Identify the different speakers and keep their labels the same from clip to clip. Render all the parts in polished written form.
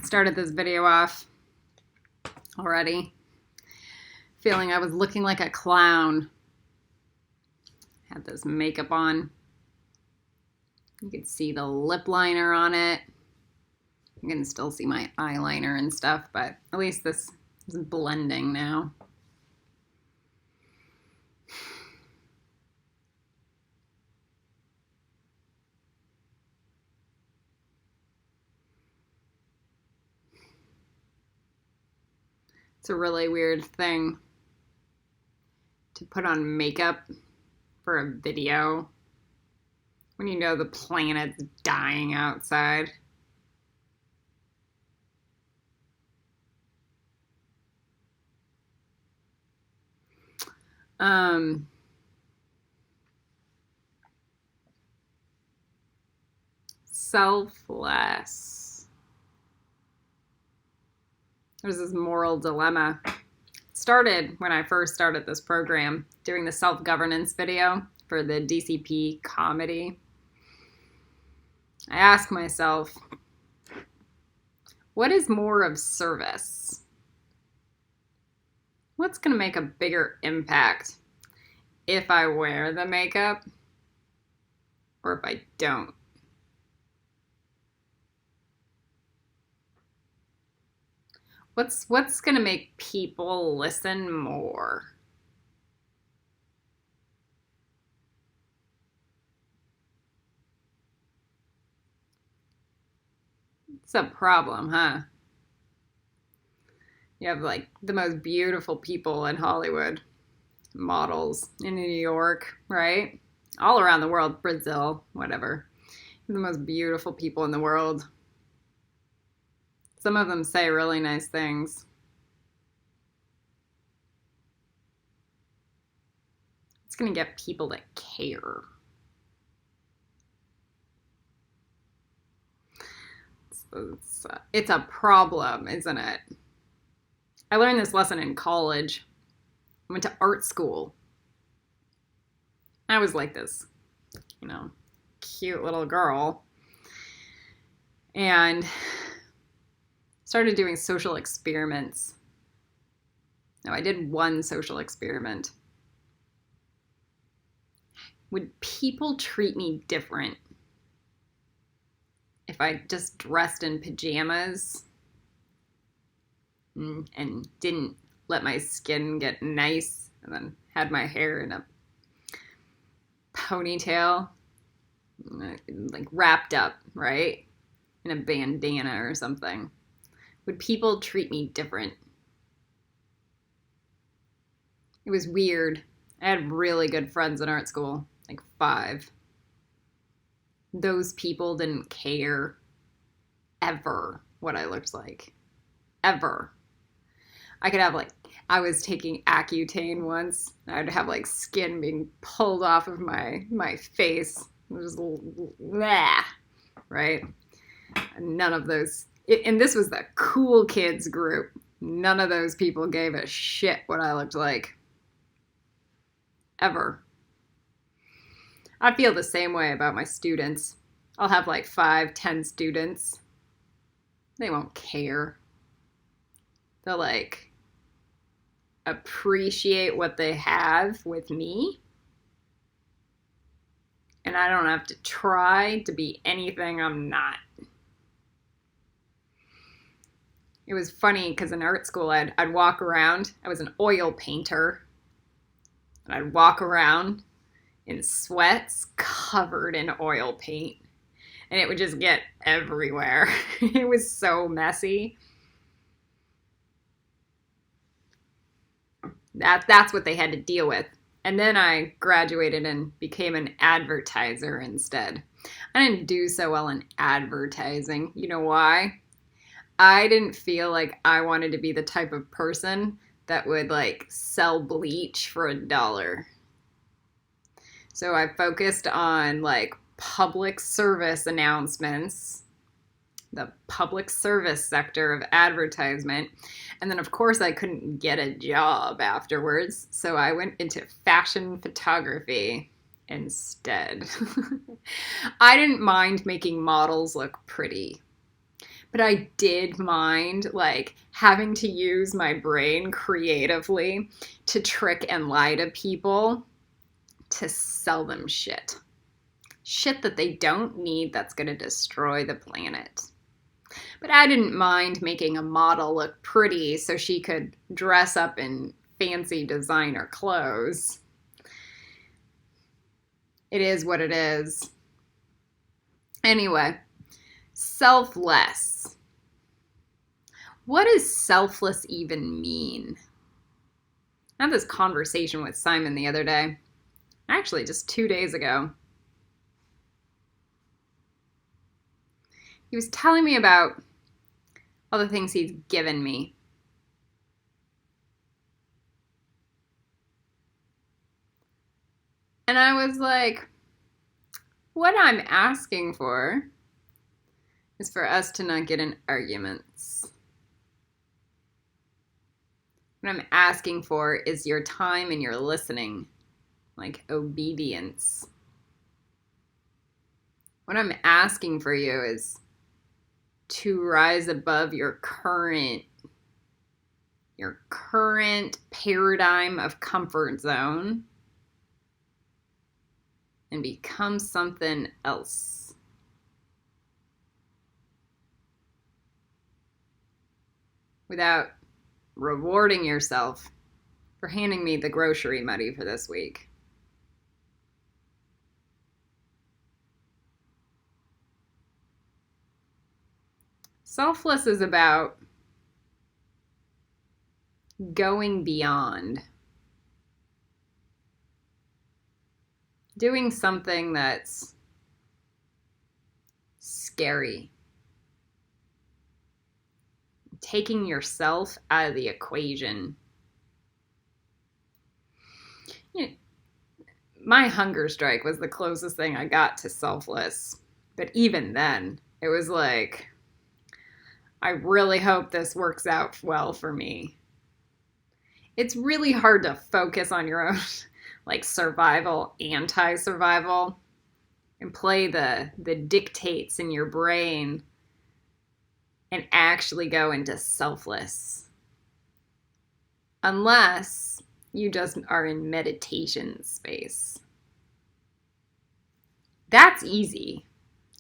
Speaker 1: Started this video off already feeling I was looking like a clown. Had this makeup on. You can see the lip liner on it. You can still see my eyeliner and stuff, but at least this is blending now. It's a really weird thing to put on makeup for a video when you know the planet's dying outside. Selfless. There's this moral dilemma. It started when I first started this program, doing the self-governance video for the DCP comedy. I asked myself, what is more of service? What's going to make a bigger impact if I wear the makeup or if I don't? What's going to make people listen more? It's a problem, huh? You have like the most beautiful people in Hollywood, models in New York, right? All around the world, Brazil, whatever. The most beautiful people in the world. Some of them say really nice things. It's going to get people to care. It's a problem, isn't it? I learned this lesson in college. I went to art school. I was like this, cute little girl. And started doing social experiments. No, I did one social experiment. Would people treat me different if I just dressed in pajamas and didn't let my skin get nice and then had my hair in a ponytail, like wrapped up, right? In a bandana or something? Would people treat me different? It was weird. I had really good friends in art school, like 5. Those people didn't care ever what I looked like. Ever. I could have I was taking Accutane once. I'd have skin being pulled off of my face. It was blah, right? None of those. And this was the cool kids group. None of those people gave a shit what I looked like. Ever. I feel the same way about my students. I'll have 5, 10 students. They won't care. They'll appreciate what they have with me. And I don't have to try to be anything I'm not. It was funny because in art school, I'd walk around. I was an oil painter. And I'd walk around in sweats covered in oil paint. And it would just get everywhere. It was so messy. That's what they had to deal with. And then I graduated and became an advertiser instead. I didn't do so well in advertising. You know why? I didn't feel like I wanted to be the type of person that would sell bleach for $1. So I focused on public service announcements, the public service sector of advertisement. And then of course I couldn't get a job afterwards. So I went into fashion photography instead. I didn't mind making models look pretty. But I did mind like having to use my brain creatively to trick and lie to people to sell them shit. Shit that they don't need that's going to destroy the planet. But I didn't mind making a model look pretty so she could dress up in fancy designer clothes. It is what it is. Anyway, selfless. What does selfless even mean? I had this conversation with Simon the other day. Actually, just 2 days ago. He was telling me about all the things he's given me. And I was like, what I'm asking for is for us to not get in arguments. What I'm asking for is your time and your listening, like obedience. What I'm asking for you is to rise above your current paradigm of comfort zone and become something else. Without rewarding yourself for handing me the grocery money for this week. Selfless is about going beyond. Doing something that's scary. Taking yourself out of the equation. You know, my hunger strike was the closest thing I got to selfless. But even then, it was like, I really hope this works out well for me. It's really hard to focus on your own like survival, anti-survival, and play the dictates in your brain and actually go into selfless. Unless you just are in meditation space. That's easy.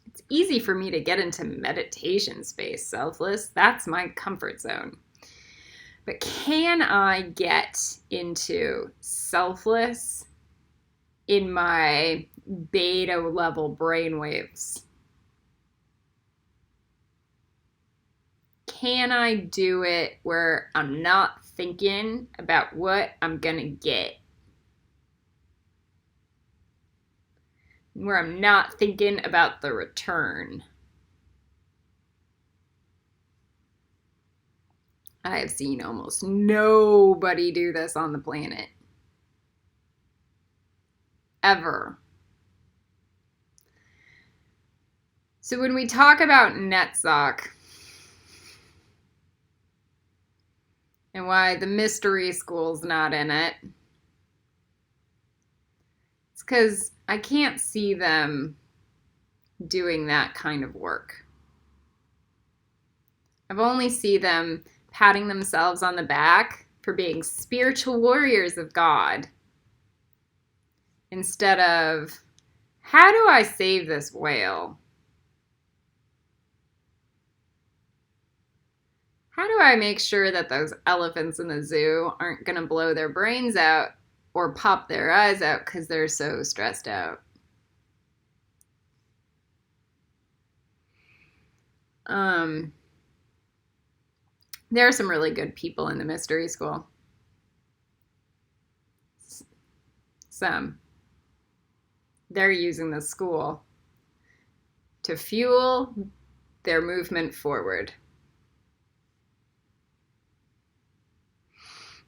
Speaker 1: It's easy for me to get into meditation space, selfless. That's my comfort zone. But can I get into selfless in my beta level brainwaves? Can I do it where I'm not thinking about what I'm gonna get? Where I'm not thinking about the return? I have seen almost nobody do this on the planet. Ever. So when we talk about NetSock and why the mystery school's not in it, it's because I can't see them doing that kind of work. I've only seen them patting themselves on the back for being spiritual warriors of God instead of, how do I save this whale? How do I make sure that those elephants in the zoo aren't going to blow their brains out or pop their eyes out because they're so stressed out? There are some really good people in the mystery school. Some. They're using the school to fuel their movement forward.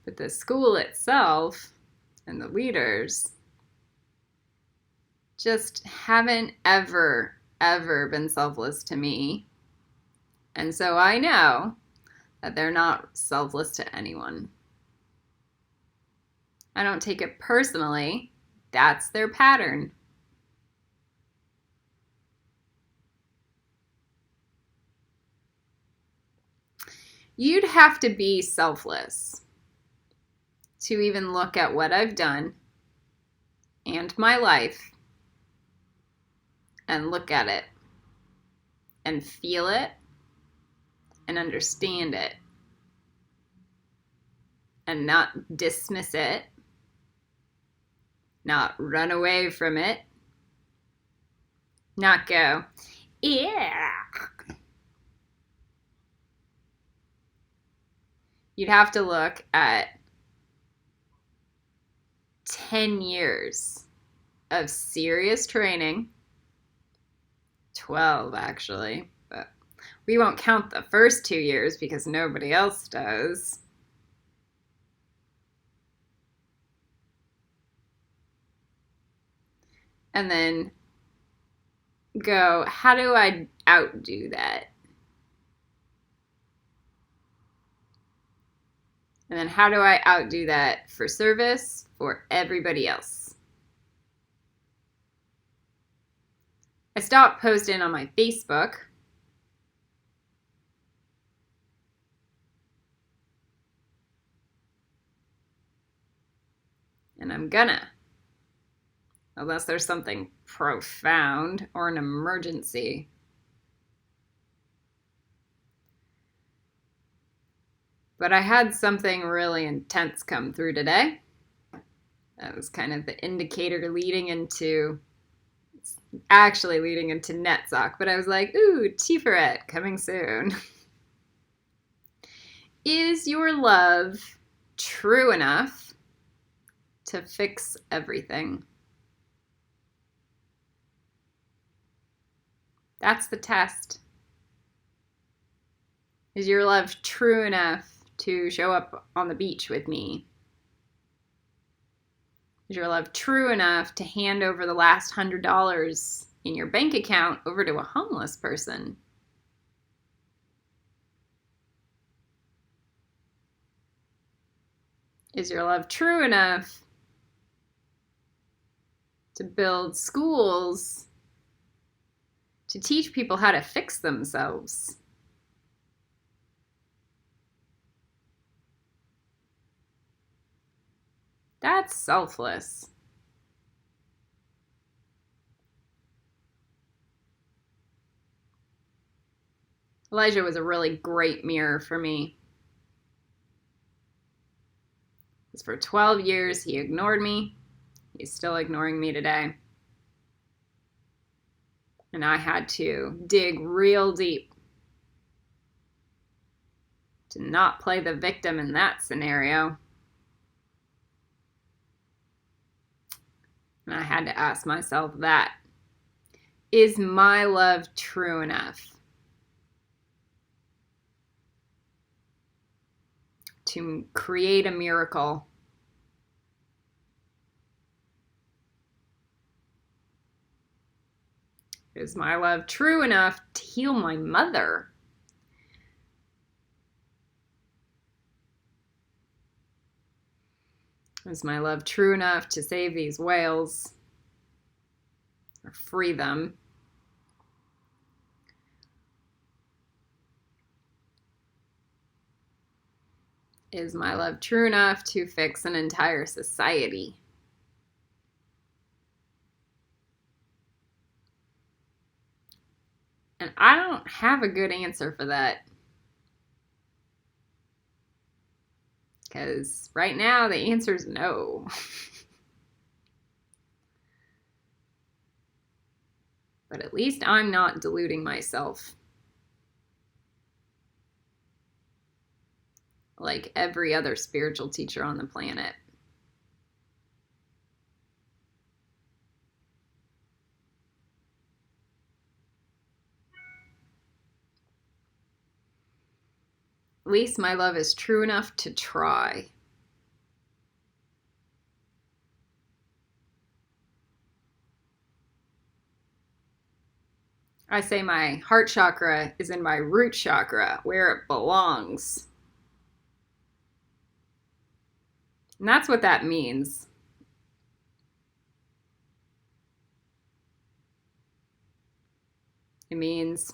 Speaker 1: But the school itself and the leaders just haven't ever been selfless to me. And so I know that they're not selfless to anyone. I don't take it personally. That's their pattern. You'd have to be selfless to even look at what I've done and my life and look at it and feel it and understand it and not dismiss it, not run away from it, not go, yeah. You'd have to look at 10 years of serious training, 12 actually, but we won't count the first 2 years because nobody else does. And then go, how do I outdo that? And then how do I outdo that for service for everybody else? I stopped posting on my Facebook. And I'm gonna. Unless there's something profound or an emergency. But I had something really intense come through today. That was kind of the indicator leading into Netzach. But I was like, ooh, Tiferet coming soon. Is your love true enough to fix everything? That's the test. Is your love true enough to show up on the beach with me? Is your love true enough to hand over the last $100 in your bank account over to a homeless person? Is your love true enough to build schools to teach people how to fix themselves? That's selfless. Elijah was a really great mirror for me. Because for 12 years, he ignored me. He's still ignoring me today. And I had to dig real deep to not play the victim in that scenario. And I had to ask myself that. Is my love true enough to create a miracle? Is my love true enough to heal my mother? Is my love true enough to save these whales or free them? Is my love true enough to fix an entire society? And I don't have a good answer for that. Because right now the answer is no. But at least I'm not deluding myself. Like every other spiritual teacher on the planet. At least my love is true enough to try. I say my heart chakra is in my root chakra, where it belongs. And that's what that means. It means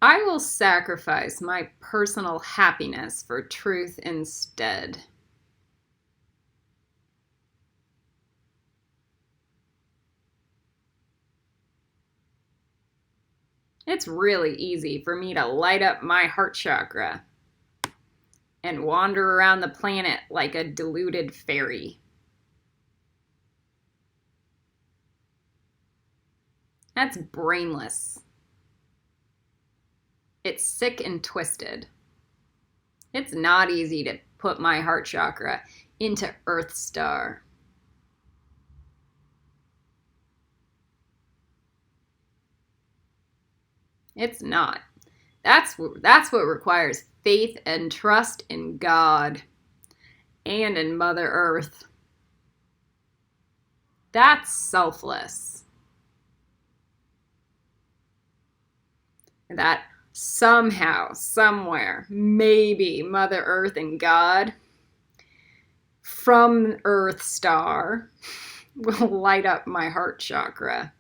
Speaker 1: I will sacrifice my personal happiness for truth instead. It's really easy for me to light up my heart chakra and wander around the planet like a deluded fairy. That's brainless. It's sick and twisted. It's not easy to put my heart chakra into Earth Star. It's not. That's what requires faith and trust in God and in Mother Earth. That's selfless. That somehow, somewhere, maybe Mother Earth and God from Earth Star will light up my heart chakra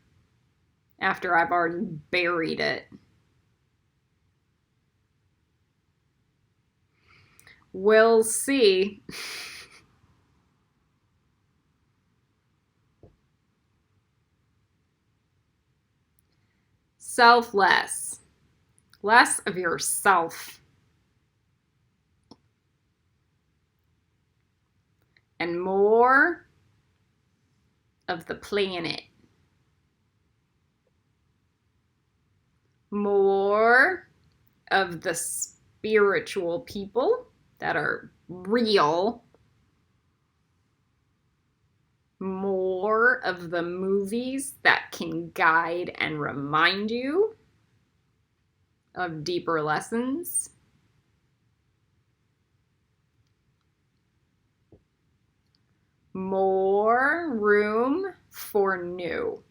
Speaker 1: after I've already buried it. We'll see. Selfless. Less of yourself. And more of the planet. More of the spiritual people that are real. More of the movies that can guide and remind you of deeper lessons. More room for new.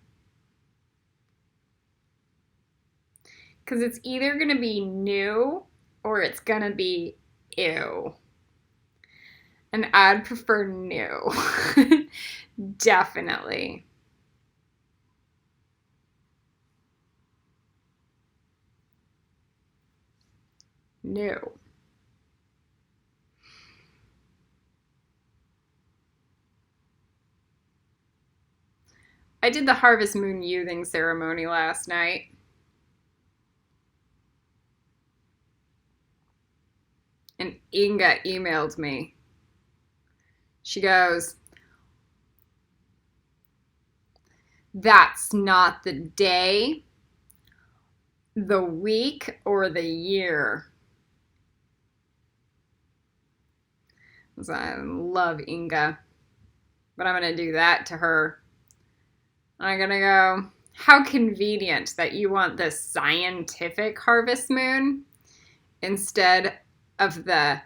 Speaker 1: Because it's either going to be new or it's going to be ew. And I'd prefer new. Definitely. New. I did the Harvest Moon youthing ceremony last night. And Inga emailed me. She goes, "That's not the day, the week, or the year." So I love Inga, but I'm going to do that to her. I'm going to go, "How convenient that you want the scientific harvest moon instead of the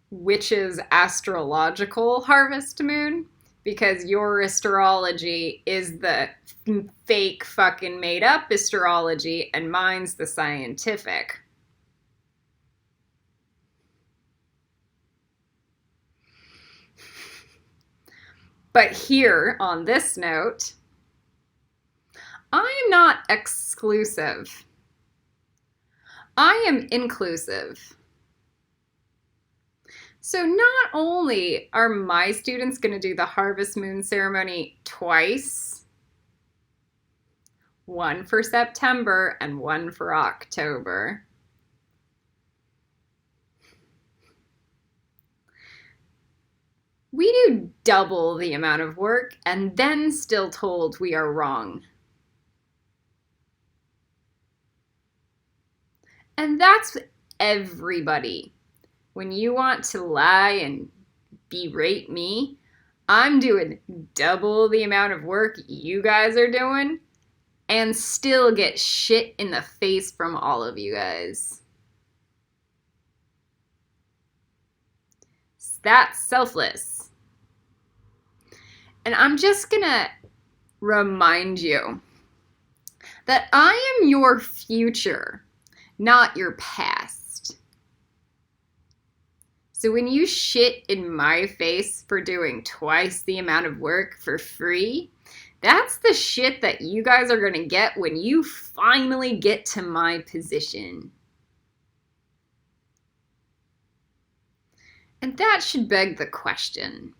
Speaker 1: witch's astrological harvest moon, because your astrology is the fake fucking made up astrology and mine's the scientific." But here on this note, I am not exclusive. I am inclusive. So not only are my students going to do the Harvest Moon ceremony twice, one for September and one for October, we do double the amount of work and then still told we are wrong. And that's everybody. When you want to lie and berate me, I'm doing double the amount of work you guys are doing and still get shit in the face from all of you guys. That's selfless. And I'm just gonna remind you that I am your future, not your past. So when you shit in my face for doing twice the amount of work for free, that's the shit that you guys are gonna get when you finally get to my position. And that should beg the question.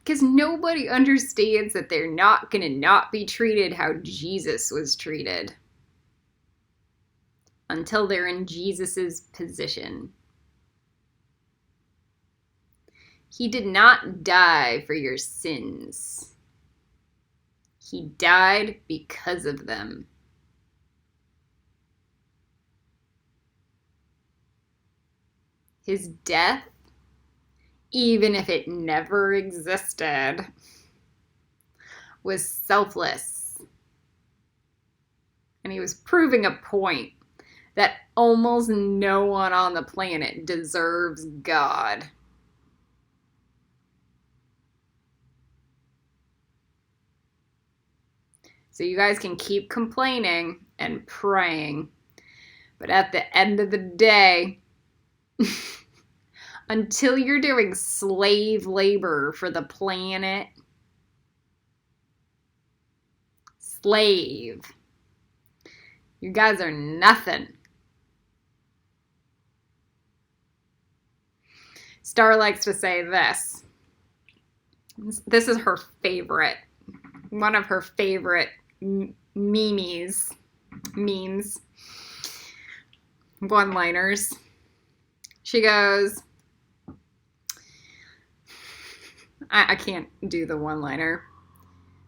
Speaker 1: Because nobody understands that they're not going to not be treated how Jesus was treated until they're in Jesus's position. He did not die for your sins. He died because of them. His death, even if it never existed, was selfless. And he was proving a point that almost no one on the planet deserves God. So you guys can keep complaining and praying, but at the end of the day, until you're doing slave labor for the planet, slave, you guys are nothing. Star likes to say this. This is her favorite, one of her favorite memes, one-liners. She goes, I can't do the one-liner.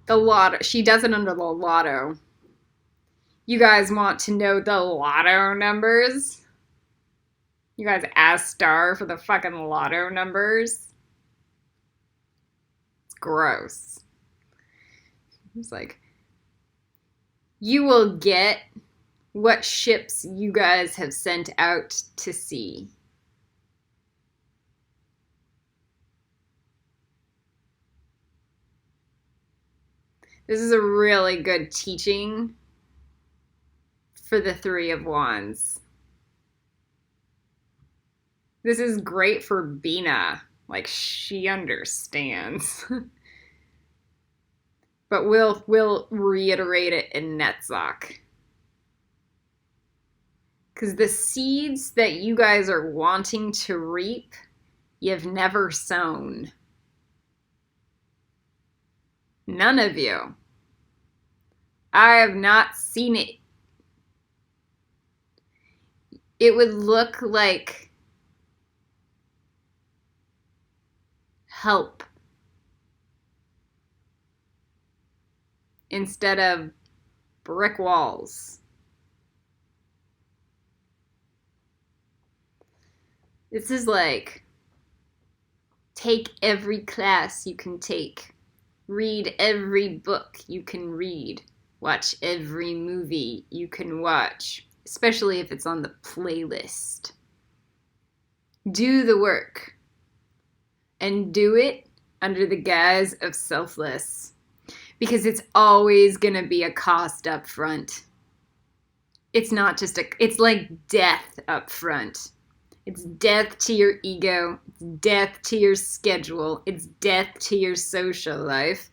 Speaker 1: The lotto, she does it under the lotto. You guys want to know the lotto numbers? You guys ask Star for the fucking lotto numbers? It's gross. It's like, you will get what ships you guys have sent out to sea. This is a really good teaching for the Three of Wands. This is great for Bina. Like, she understands. But we'll reiterate it in Netzach. Because the seeds that you guys are wanting to reap, you've never sown. None of you. I have not seen it. It would look like help instead of brick walls. This is like, take every class you can take. Read every book you can read. Watch every movie you can watch, especially if it's on the playlist. Do the work. And do it under the guise of selfless. Because it's always going to be a cost up front. It's not just it's like death up front. It's death to your ego. It's death to your schedule. It's death to your social life.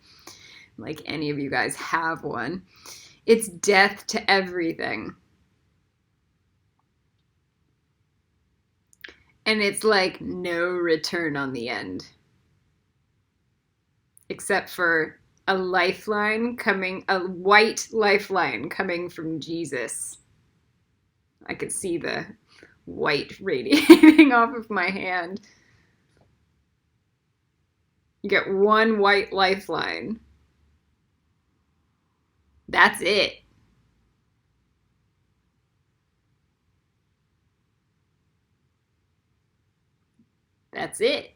Speaker 1: Like any of you guys have one. It's death to everything. And it's like no return on the end. Except for a lifeline coming, a white lifeline coming from Jesus. I could see the white radiating off of my hand. You get one white lifeline. That's it. That's it.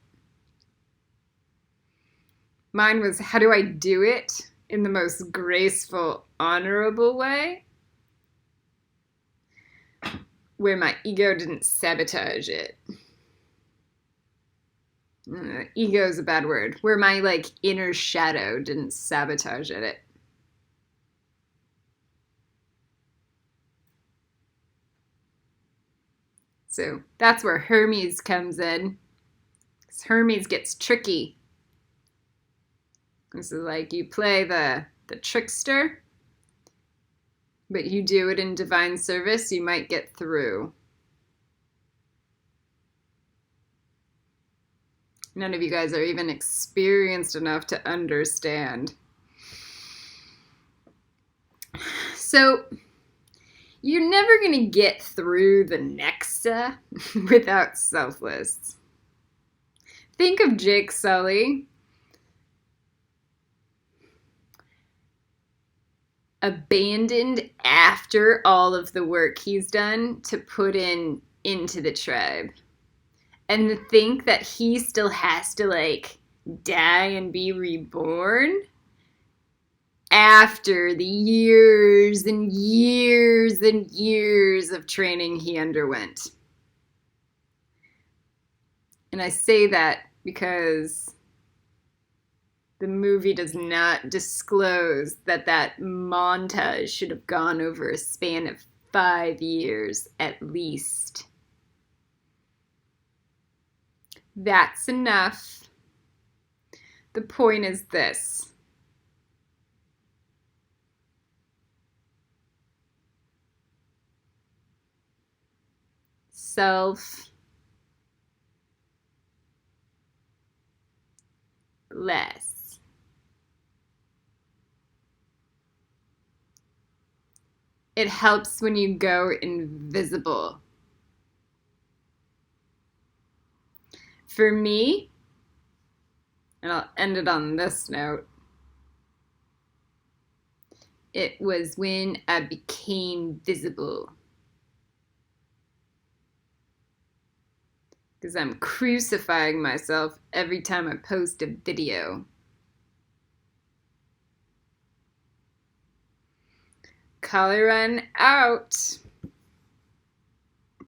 Speaker 1: Mine was, how do I do it in the most graceful, honorable way? Where my ego didn't sabotage it. Ego is a bad word. Where my inner shadow didn't sabotage it. So that's where Hermes comes in. Hermes gets tricky. This is like you play the trickster, but you do it in divine service, you might get through. None of you guys are even experienced enough to understand. So, you're never going to get through the next without selfless. Think of Jake Sully. Abandoned after all of the work he's done to put into the tribe. And to think that he still has to like die and be reborn after the years and years and years of training he underwent. And I say that because the movie does not disclose that that montage should have gone over a span of 5 years at least. That's enough. The point is this. Selfless. It helps when you go invisible. For me, and I'll end it on this note, it was when I became visible. Because I'm crucifying myself every time I post a video. Color Run out.